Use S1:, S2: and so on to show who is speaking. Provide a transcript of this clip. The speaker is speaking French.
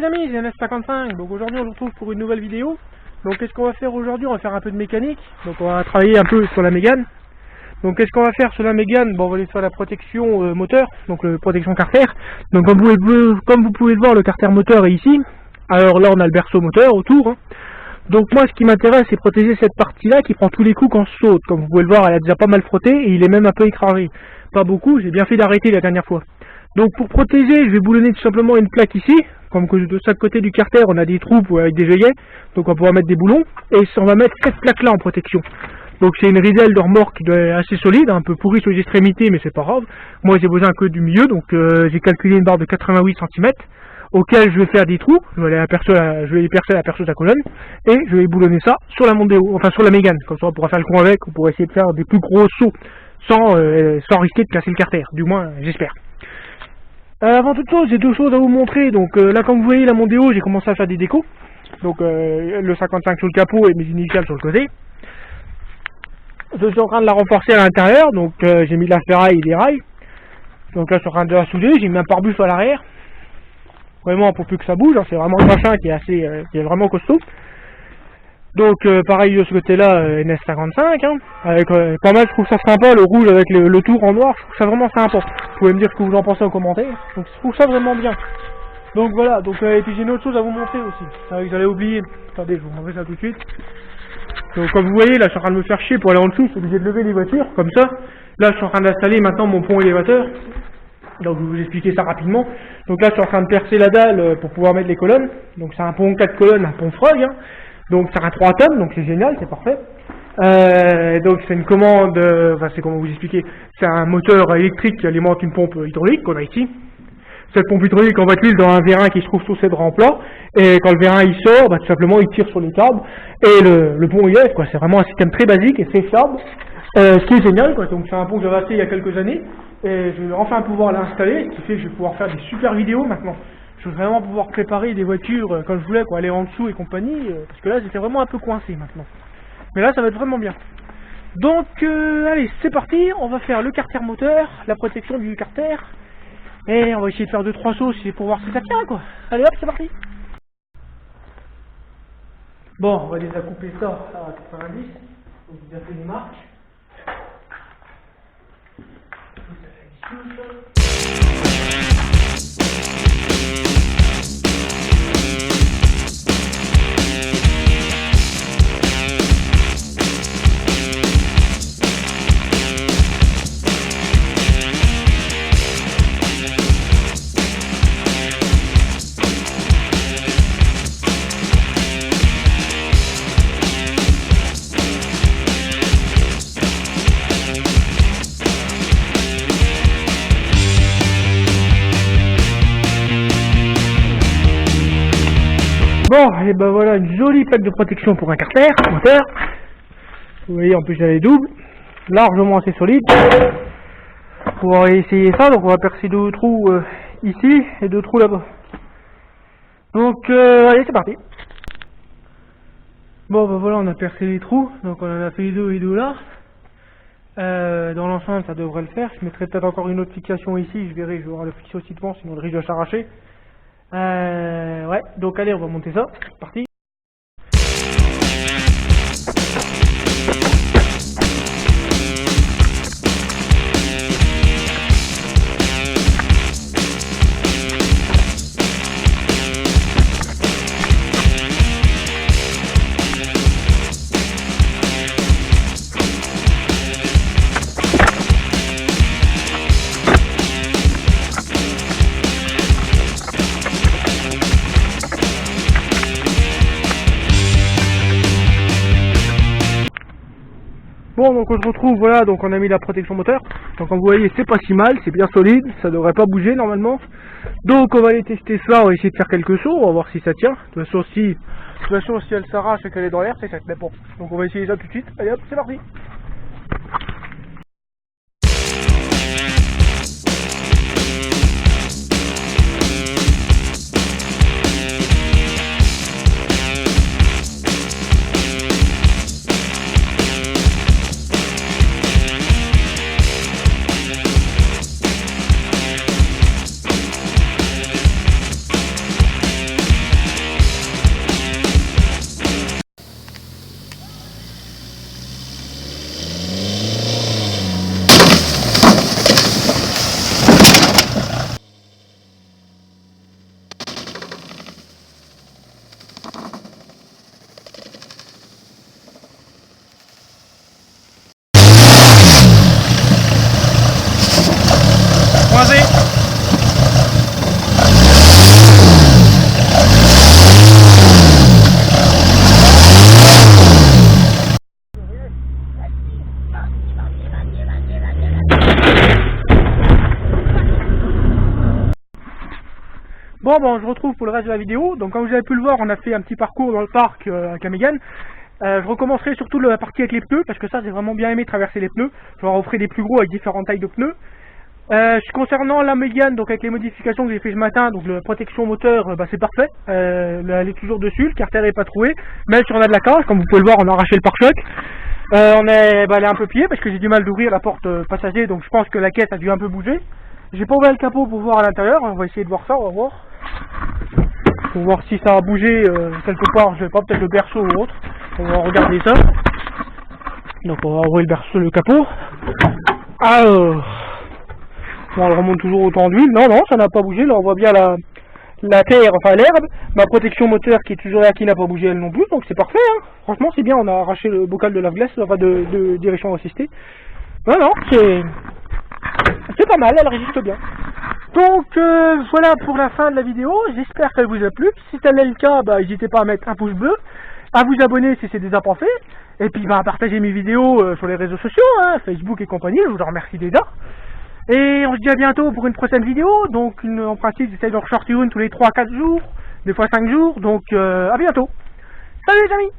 S1: les amis, c'est NS55. Donc aujourd'hui on se retrouve pour une nouvelle vidéo. Donc qu'est-ce qu'on va faire aujourd'hui? On va faire un peu de mécanique. Donc on va travailler un peu sur la Mégane. Donc qu'est-ce qu'on va faire sur la Mégane? Bon, on va aller sur la protection moteur, donc la protection carter. Donc comme vous pouvez le voir, le carter moteur est ici. Alors là on a le berceau moteur autour, hein. Donc moi ce qui m'intéresse c'est protéger cette partie là qui prend tous les coups quand je saute. Comme vous pouvez le voir, elle a déjà pas mal frotté et il est même un peu écrasé. Pas beaucoup, j'ai bien fait d'arrêter la dernière fois. Donc pour protéger, je vais boulonner tout simplement une plaque ici. Comme que de chaque côté du carter on a des trous avec des œillets, donc on va pouvoir mettre des boulons. Et on va mettre cette plaque là en protection. Donc c'est une ridelle de remorque assez solide, un peu pourrie sur les extrémités mais c'est pas grave. Moi j'ai besoin que du milieu, donc j'ai calculé une barre de 88 cm auquel je vais faire des trous. Je vais les percer à la perceuse à colonne et je vais boulonner ça sur la Mondeo, enfin sur la Mégane. Comme ça on pourra faire le coin avec, on pourra essayer de faire des plus gros sauts sans risquer de casser le carter, du moins j'espère. Avant toute chose, j'ai deux choses à vous montrer. Donc là, comme vous voyez, la Mondeo, j'ai commencé à faire des décos. Donc le 55 sur le capot et mes initiales sur le côté. Je suis en train de la renforcer à l'intérieur. Donc j'ai mis de la ferraille et des rails. Donc là, je suis en train de la souder. J'ai mis un pare-buff à l'arrière. Vraiment, pour plus que ça bouge. Hein. C'est vraiment un machin qui est vraiment costaud. Donc pareil de ce côté-là, NS55, hein, avec pas mal, je trouve ça sympa, le rouge avec le tour en noir, je trouve ça vraiment sympa. Vous pouvez me dire ce que vous en pensez en commentaire, donc je trouve ça vraiment bien. Donc voilà, donc et puis j'ai une autre chose à vous montrer aussi, c'est vrai que j'allais oublier, attendez, je vous montrer ça tout de suite. Donc comme vous voyez, là je suis en train de me faire chier pour aller en dessous, je suis obligé de lever les voitures, comme ça. Là je suis en train d'installer maintenant mon pont élévateur, donc je vais vous expliquer ça rapidement. Donc là je suis en train de percer la dalle pour pouvoir mettre les colonnes, donc c'est un pont 4 colonnes, un pont Frog, hein. Donc c'est un 3 tonnes, donc c'est génial, c'est parfait. Donc c'est une commande, enfin c'est comment vous expliquer, c'est un moteur électrique qui alimente une pompe hydraulique qu'on a ici. Cette pompe hydraulique envoie de l'huile dans un vérin qui se trouve sous ces draps plats, et quand le vérin il sort, bah, tout simplement il tire sur les câbles, et le pont il lève, quoi. C'est vraiment un système très basique et très fiable, ce qui est génial, quoi. Donc c'est un pont que j'avais acheté il y a quelques années, et je vais enfin pouvoir l'installer, ce qui fait que je vais pouvoir faire des super vidéos maintenant. Je veux vraiment pouvoir préparer des voitures comme je voulais, quoi, aller en dessous et compagnie, parce que là j'étais vraiment un peu coincé maintenant. Mais là ça va être vraiment bien. Donc allez, c'est parti, on va faire le carter moteur, la protection du carter, et on va essayer de faire 2-3 sauts pour voir si ça tient, quoi. Allez hop, c'est parti. Bon, on va déjà couper ça à 90, donc j'ai déjà fait une marque. Bon, et ben voilà une jolie plaque de protection pour un carter moteur. Vous voyez, en plus elle est double, largement assez solide. On va essayer ça, donc on va percer 2 trous ici et 2 trous là-bas. Donc allez, c'est parti. Bon ben voilà, on a percé les trous, donc on en a fait les deux et deux là. Dans l'enceinte ça devrait le faire. Je mettrai peut-être encore une autre fixation ici, je verrai, je vais avoir le fixer aussi devant, sinon le risque de s'arracher. Ouais, donc allez, on va monter ça, c'est parti. Bon, donc on se retrouve, voilà, donc on a mis la protection moteur. Donc comme vous voyez, c'est pas si mal, c'est bien solide, ça devrait pas bouger normalement. Donc on va aller tester ça, on va essayer de faire quelques sauts, on va voir si ça tient. De toute façon si elle s'arrache et qu'elle est dans l'air, c'est ça. Mais bon, donc on va essayer ça tout de suite. Allez hop, c'est parti. Bon, je retrouve pour le reste de la vidéo. Donc comme vous avez pu le voir, on a fait un petit parcours dans le parc avec la Mégane. Je recommencerai surtout la partie avec les pneus, parce que ça j'ai vraiment bien aimé traverser les pneus. Je leur offrir des plus gros avec différentes tailles de pneus. Concernant la Mégane, donc avec les modifications que j'ai fait ce matin, donc la protection moteur, c'est parfait. Elle est toujours dessus, le carter est pas troué. Même si on a de la cage, comme vous pouvez le voir, on a arraché le pare-choc. Elle est un peu pliée parce que j'ai du mal d'ouvrir la porte passager, donc je pense que la caisse a dû un peu bouger. J'ai pas ouvert le capot pour voir à l'intérieur, on va essayer de voir ça, on va voir. Pour voir si ça a bougé quelque part, je sais pas, peut-être le berceau ou autre. On va regarder ça. Donc on va ouvrir le capot. Alors, bon, elle remonte toujours autant d'huile. Non, ça n'a pas bougé. Là on voit bien la terre, enfin l'herbe. Ma protection moteur qui est toujours là, qui n'a pas bougé elle non plus. Donc c'est parfait, hein. Franchement c'est bien, on a arraché le bocal de lave-glace, enfin de direction assistée. Non, c'est pas mal, elle résiste bien. Donc voilà pour la fin de la vidéo, j'espère qu'elle vous a plu. Si tel est le cas, n'hésitez pas à mettre un pouce bleu, à vous abonner si c'est déjà pas fait, et puis à partager mes vidéos sur les réseaux sociaux, hein, Facebook et compagnie, je vous en remercie déjà. Et on se dit à bientôt pour une prochaine vidéo. Donc en principe j'essaye d'en ressortir une tous les 3-4 jours, des fois 5 jours, donc à bientôt. Salut les amis!